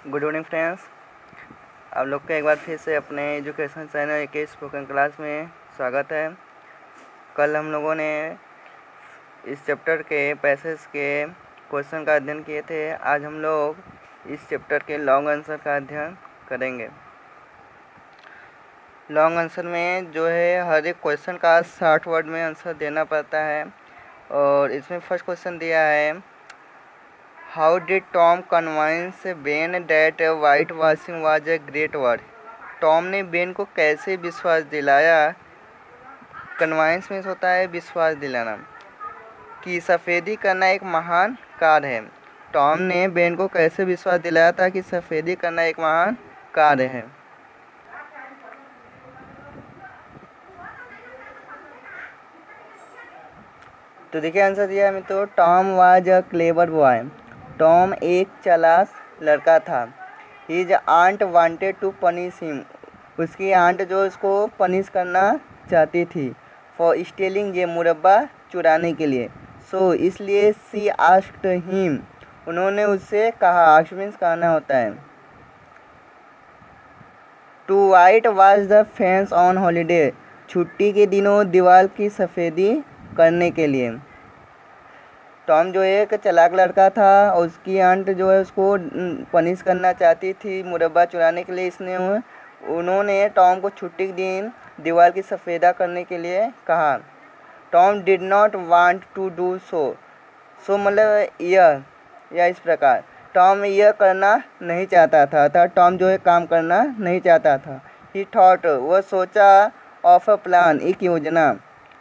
Good evening friends. आप लोग का एक बार फिर से अपने एजुकेशन चैनल के स्पोकन क्लास में स्वागत है। कल हम लोगों ने इस चैप्टर के पैसेज के क्वेश्चन का अध्ययन किए थे। आज हम लोग इस चैप्टर के लॉन्ग आंसर का अध्ययन करेंगे। लॉन्ग आंसर में जो है हर एक क्वेश्चन का 60 वर्ड में आंसर देना पड़ता है। और इसमें फर्स्ट क्वेश्चन दिया है, how did Tom convince Ben that white washing was a great work. Tom ने बेन को कैसे विश्वास दिलाया, कन्विंस मीन्स होता है विश्वास दिलाना, कि सफ़ेदी करना एक महान कार्य है। टॉम ने बेन को कैसे विश्वास दिलाया था कि सफ़ेदी करना एक महान कार्य है। तो देखिए आंसर दिया है तो Tom was a clever boy. Tom एक चालाक लड़का था। His aunt wanted to punish him. उसकी आंट जो उसको पनिश करना चाहती थी, फॉर स्टीलिंग, ये मुरब्बा चुराने के लिए। सो इसलिए सी आस्क्ड हिम, उन्होंने उससे कहा, आस्क मीन्स कहना होता है, to whitewash the fence on holiday, छुट्टी के दिनों दीवार की सफ़ेदी करने के लिए। टॉम जो एक चालाक लड़का था, उसकी आंट जो है उसको पनिश करना चाहती थी मुरब्बा चुराने के लिए, इसने उन्होंने टॉम को छुट्टी के दिन दीवार की सफ़ेदा करने के लिए कहा। Tom did not want to do so. So मतलब यह इस प्रकार टॉम यह करना नहीं चाहता था, अर्थात टॉम जो है काम करना नहीं चाहता था। ही थॉट, वह सोचा, ऑफ अ प्लान, एक योजना,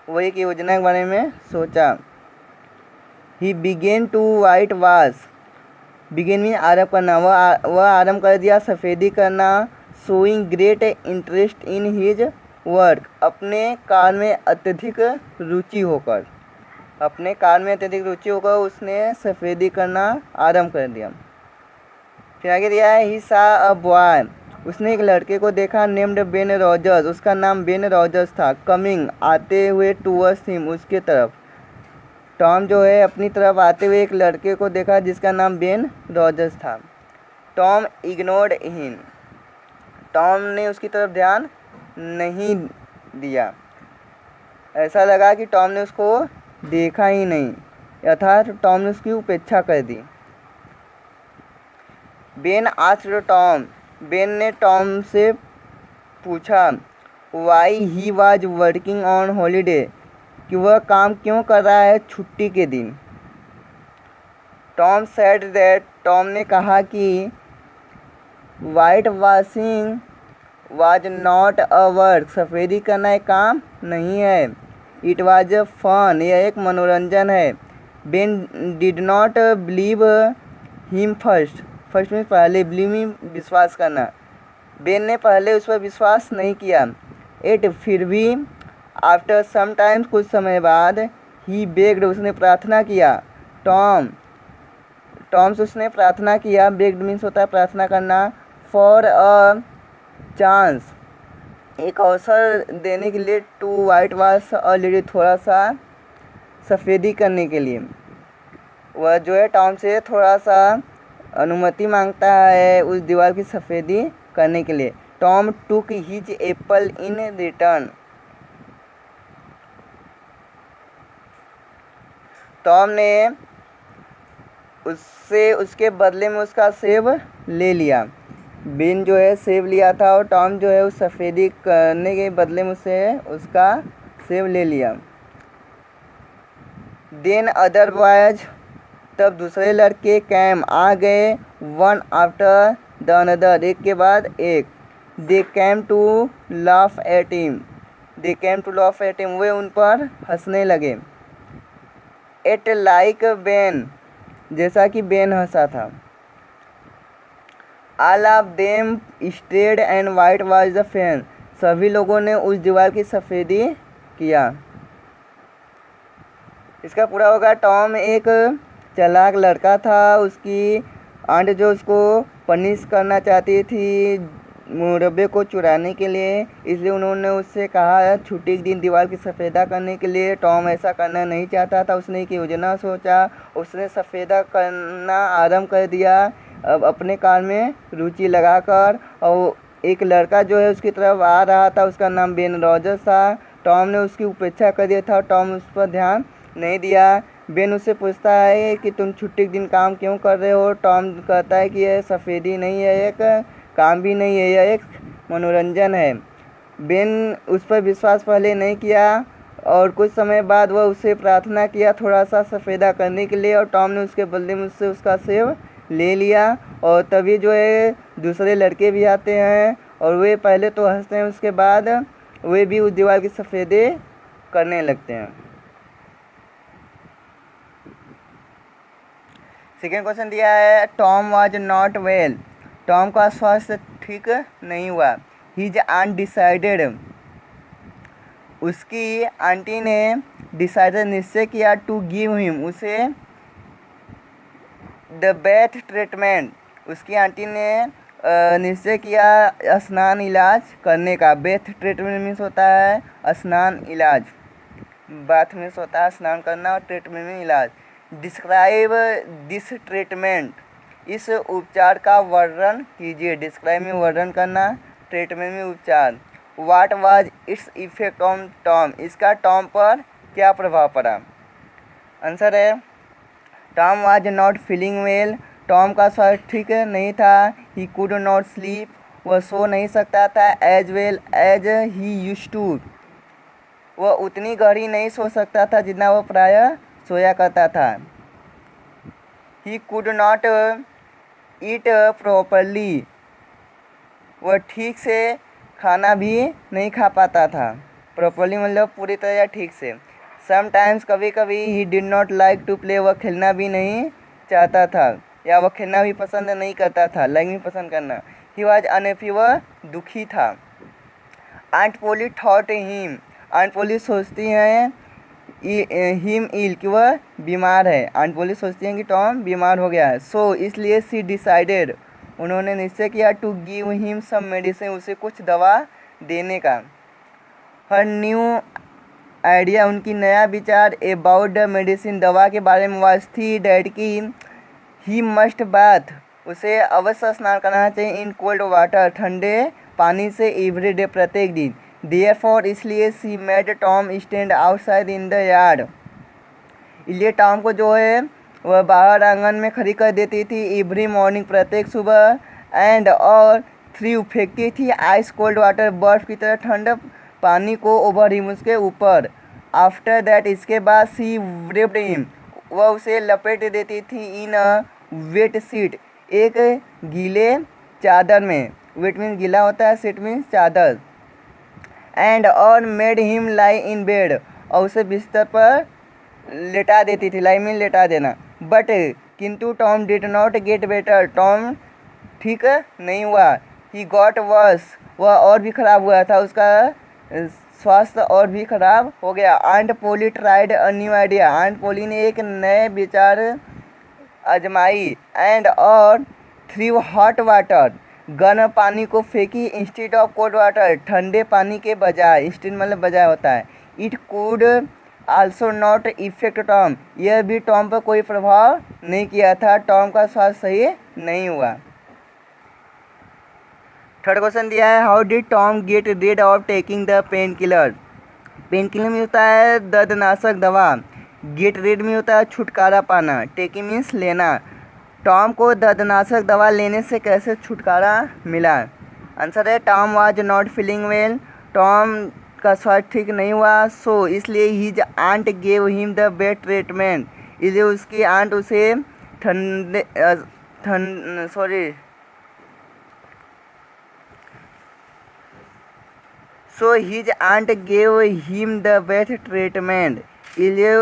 वो एक योजना के बारे में सोचा। He began to whitewash, began में आरंभ करना, वह आरंभ कर दिया सफ़ेदी करना। शोइंग ग्रेट इंटरेस्ट इन हिज वर्क, अपने कार्य में अत्यधिक रुचि होकर, उसने सफ़ेदी करना आरंभ कर दिया। फिर आगे दिया है, ही सा अ बॉय, उसने एक लड़के को देखा, नेम्ड बेन रॉजर्स, उसका नाम बेन रॉजर्स था, कमिंग, आते हुए, टूवर्ड्स हिम, उसके तरफ। टॉम जो है अपनी तरफ आते हुए एक लड़के को देखा जिसका नाम बेन रॉजर्स था। टॉम इग्नोर्ड हिम, टॉम ने उसकी तरफ ध्यान नहीं दिया, ऐसा लगा कि टॉम ने उसको देखा ही नहीं, अर्थात टॉम ने उसकी उपेक्षा कर दी। बेन आस्क्ड टॉम, बेन ने टॉम से पूछा, why he was working on holiday, कि वह काम क्यों कर रहा है छुट्टी के दिन। टॉम सेड दैट, टॉम ने कहा कि white washing was not a work, सफ़ेदी करना एक काम नहीं है। इट वाज फन, यह एक मनोरंजन है। Ben did not believe him first, first में पहले, बिलीव में विश्वास करना, बेन ने पहले उस पर विश्वास नहीं किया। एट, फिर भी, आफ्टर सम टाइम्स, कुछ समय बाद, ही बेग्ड, उसने प्रार्थना किया। टॉम से उसने प्रार्थना किया, बेग्ड मीन्स होता है प्रार्थना करना, फॉर अ चांस, एक अवसर देने के लिए, to whitewash a little, थोड़ा सा सफ़ेदी करने के लिए। वह जो है टॉम से थोड़ा सा अनुमति मांगता है उस दीवार की सफ़ेदी करने के लिए। Tom took his apple in return, Tom ने उससे उसके बदले में उसका सेब ले लिया। बेन जो है सेब लिया था और टॉम जो है उस सफ़ेदी करने के बदले में उससे उसका सेब ले लिया। देन अदर बॉयज, तब दूसरे लड़के, कैम, आ गए, वन आफ्टर द अनदर, एक के बाद एक। They came to laugh at him, they came to laugh at him, वे उन पर हंसने लगे। एट लाइक बेन, जैसा कि बेन हंसा था। All of them stayed and whitewash the fence, सभी लोगों ने उस दीवार की सफ़ेदी किया। इसका पूरा होगा, टॉम एक चालाक लड़का था, उसकी आंट जो उसको पनिश करना चाहती थी मुरब्बे को चुराने के लिए, इसलिए उन्होंने उससे कहा छुट्टी के दिन दीवार की सफ़ेदा करने के लिए। टॉम ऐसा करना नहीं चाहता था, उसने एक योजना सोचा, उसने सफ़ेदा करना आरंभ कर दिया। अब अपने काम में रुचि लगाकर, और एक लड़का जो है उसकी तरफ आ रहा था, उसका नाम बेन रॉजर्स था। टॉम ने उसकी उपेक्षा कर दिया था, टॉम उस पर ध्यान नहीं दिया। बेन उससे पूछता है कि तुम छुट्टी के दिन काम क्यों कर रहे हो। टॉम कहता है कि यह सफ़ेदी नहीं है, एक काम भी नहीं है, यह एक मनोरंजन है। बेन उस पर विश्वास पहले नहीं किया, और कुछ समय बाद वह उससे प्रार्थना किया थोड़ा सा सफ़ेदा करने के लिए, और टॉम ने उसके बदले में उससे उसका सेब ले लिया। और तभी जो है दूसरे लड़के भी आते हैं, और वे पहले तो हंसते हैं, उसके बाद वे भी उस दीवार की सफ़ेदी करने लगते हैं। सेकेंड क्वेश्चन दिया है, Tom was not well. Tom का स्वास्थ्य ठीक नहीं हुआ। हिज आंट डिसाइडेड, उसकी आंटी ने डिसाइडेड निश्चय किया, टू गिव हिम, उसे द बेस्ट ट्रीटमेंट, उसकी आंटी ने निश्चय किया स्नान इलाज करने का। बेथ ट्रीटमेंट मीन्स होता है स्नान इलाज, बाथ मीन्स होता है स्नान करना, और ट्रीटमेंट में इलाज। डिस्क्राइब दिस ट्रीटमेंट, इस उपचार का वर्णन कीजिए। डिस्क्राइब में वर्णन करना, ट्रीटमेंट में उपचार। What was its effect on Tom, इसका टॉम पर क्या प्रभाव पड़ा। आंसर है Tom was not feeling well, Tom का स्वास्थ्य ठीक नहीं था। ही कुड नॉट स्लीप, वह सो नहीं सकता था। As well as he used to, वह उतनी गहरी नहीं सो सकता था जितना वह प्रायः सोया करता था। He could not eat properly, वह ठीक से खाना भी नहीं खा पाता था। प्रॉपरली मतलब पूरी तरह या ठीक से। समटाइम्स, कभी कभी, he did not like to play, वह खेलना भी नहीं चाहता था, या वह खेलना भी पसंद नहीं करता था। लाइक भी पसंद करना। ही वॉज अनहैप्पी, वह दुखी था। आंट पोली थॉट हिम, आंट पोली सोचती हैं हिम इल, कि वह बीमार है। आंट पोली सोचती हैं कि टॉम बीमार हो गया है। सो इसलिए सी डिसाइडेड, उन्होंने निश्चय किया, to give him some medicine, उसे कुछ दवा देने का। हर न्यू आइडिया, उनकी नया विचार अबाउट द मेडिसिन, दवा के बारे में वाज थी डैट की ही मस्ट बाथ, उसे अवश्य स्नान करना चाहिए। इन कोल्ड वाटर, ठंडे पानी से, एवरी डे, प्रत्येक दिन। देयरफॉर, इसलिए सी made Tom stand outside in the yard, इसलिए टॉम को जो है वह बाहर आंगन में खड़ी कर देती थी एवरी मॉर्निंग, प्रत्येक सुबह। एंड और थ्री, फेंकती थी आइस कोल्ड वाटर, बर्फ़ की तरह ठंड पानी को, ओवर हिम, उसके ऊपर। आफ्टर दैट, इसके बाद, सी wrapped हिम, वह उसे लपेट देती थी इन अ वेट सीट, एक गीले चादर में। वेट मीन्स गीला होता है, सीट मीन्स चादर। एंड और made him lie in bed, और उसे बिस्तर पर लेटा देती थी। लाई मीन लेटा देना। बट किंतु Tom did not get better, Tom ठीक नहीं हुआ। ही गॉट वर्स, वह और भी ख़राब हुआ था, उसका स्वास्थ्य और भी ख़राब हो गया। Aunt Polly tried a new idea, Aunt Polly ने एक नए विचार आजमाई। एंड और थ्रू हॉट वाटर, गर्म पानी को फेंकी इंस्टेड ऑफ कोल्ड वाटर, ठंडे पानी के बजाय। इंस्टेड मतलब बजाय होता है। It could also not effect Tom, यह भी टॉम पर कोई प्रभाव नहीं किया था, टॉम का स्वास्थ्य सही नहीं हुआ। थर्ड क्वेश्चन दिया है, how did Tom get rid of taking the painkiller. Painkiller में होता है दर्दनाशक दवा, गेट रिड में होता है छुटकारा पाना, टेकिंग मीन्स लेना। टॉम को दर्दनाशक दवा लेने से कैसे छुटकारा मिला। आंसर है Tom was not feeling well, Tom का स्वास्थ्य ठीक नहीं हुआ। सो इसलिए his aunt gave him the bad treatment, इसलिए उसकी आंट उसे so his aunt gave him the best treatment, इसलिए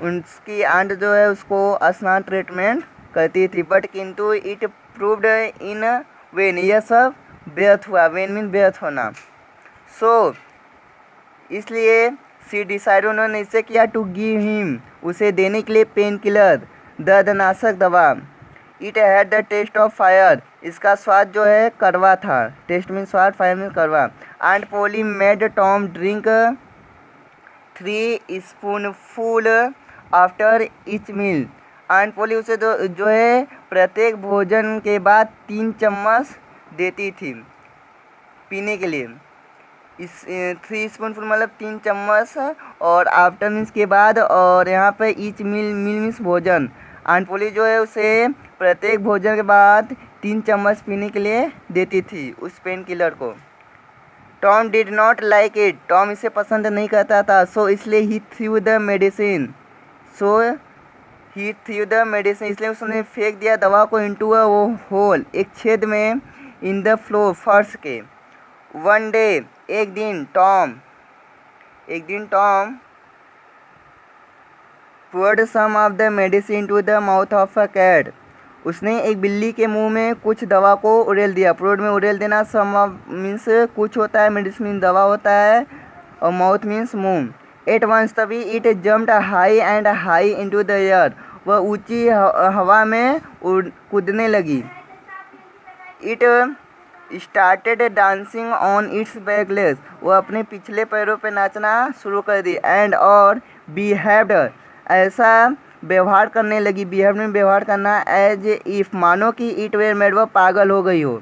उसकी आंट जो है उसको स्नान ट्रीटमेंट करती थी। बट किंतु इट प्रूव्ड इन वेन, यह सब व्यर्थ हुआ। वेन मीन व्यर्थ होना। सो इसलिए सी डिसाइड, उन्होंने निश्चय किया, टू गिव हिम, उसे देने के लिए पेन किलर, दर्दनाशक दवा। It had the taste of fire, इसका स्वाद जो है कड़वा था। टेस्ट मीन स्वाद, फायर मीन कड़वा। Aunt Polly made Tom drink 3 spoonful after each meal, Aunt Polly उसे जो है प्रत्येक भोजन के बाद 3 चम्मच देती थी पीने के लिए। इस 3 स्पूनफुल मतलब 3 चम्मच, और आफ्टर मीन्स के बाद, और यहाँ पे ईच मील मीन्स भोजन। आंट पोली जो है उसे प्रत्येक भोजन के बाद 3 चम्मच पीने के लिए देती थी उस पेन किलर को। Tom did not like it, Tom इसे पसंद नहीं करता था, सो इसलिए ही थ्रू द मेडिसिन, इसलिए उसने फेंक दिया दवा को इनटू अ होल, एक छेद में, इन द फ्लोर, फर्श के। वन डे, एक दिन Tom poured some of the medicine into the mouth of a cat, उसने एक बिल्ली के मुंह में कुछ दवा को उड़ेल दिया। प्रोड में उड़ेल देना, सम मीन्स कुछ होता है, मेडिसिन मीन दवा होता है, और माउथ मीन्स मुंह। एट वंस, तभी it jumped high and high into the air, वह ऊंची हवा में कूदने लगी। It started dancing on it's back legs, वह अपने पिछले पैरों पे नाचना शुरू कर दी। एंड और बिहेव्ड, ऐसा व्यवहार करने लगी, बिहेव में व्यवहार करना, एज इफ, मानो कि इट वेर मेड, वह पागल हो गई हो।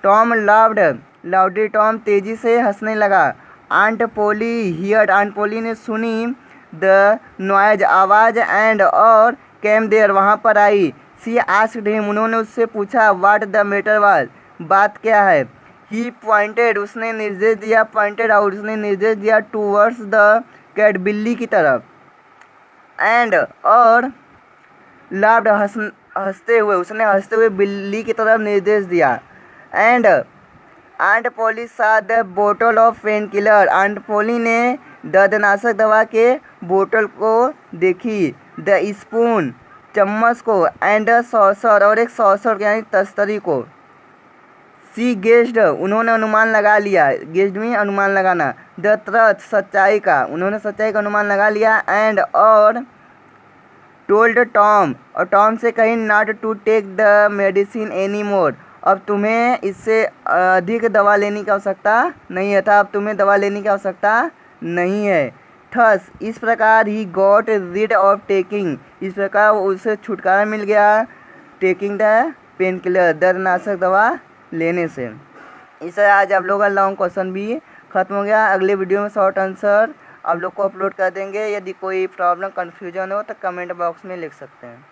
टॉम लाव्ड लाउडली, टॉम तेजी से हंसने लगा। आंट पोली हियर्ड, आंट पोली ने सुनी द नॉइज, आवाज़, एंड और कैम देयर, वहाँ पर आई। सी आस्क्ड हिम, उन्होंने उससे पूछा, व्हाट द मैटर वाज, बात क्या है। ही पॉइंटेड, उसने निर्देश दिया, पॉइंटेड आउट, उसने निर्देश दिया, टूवर्ड्स द कैट, बिल्ली की तरफ। एंड और लाव्ड, हंसते हुए, उसने हंसते हुए बिल्ली की तरफ निर्देश दिया। एंड आंट पोली सा द बोतल of pain killer, aunt Polly ने दर्दनाशक दवा के बोतल को देखी। द स्पून, चम्मच को, एंड सॉसर, और एक सॉसर यानी तस्तरी को। सी गेस्ड, उन्होंने अनुमान लगा लिया, गेस्ड में अनुमान लगाना। द ट्रथ, सच्चाई का, उन्होंने सच्चाई का अनुमान लगा लिया। एंड और टोल्ड टॉम, और टॉम से कहीं, not to take the medicine any more, अब तुम्हें इससे अधिक दवा लेने की आवश्यकता नहीं है था, अब तुम्हें दवा लेने की आवश्यकता नहीं है। थस, इस प्रकार he got rid of taking, इस प्रकार उसे छुटकारा मिल गया, टेकिंग द पेन किलर, दर्दनाशक दवा लेने से। इससे आज आप लोगों का लॉन्ग क्वेश्चन भी खत्म हो गया। अगले वीडियो में शॉर्ट आंसर आप लोग को अपलोड कर देंगे। यदि कोई प्रॉब्लम कन्फ्यूजन हो तो कमेंट बॉक्स में लिख सकते हैं।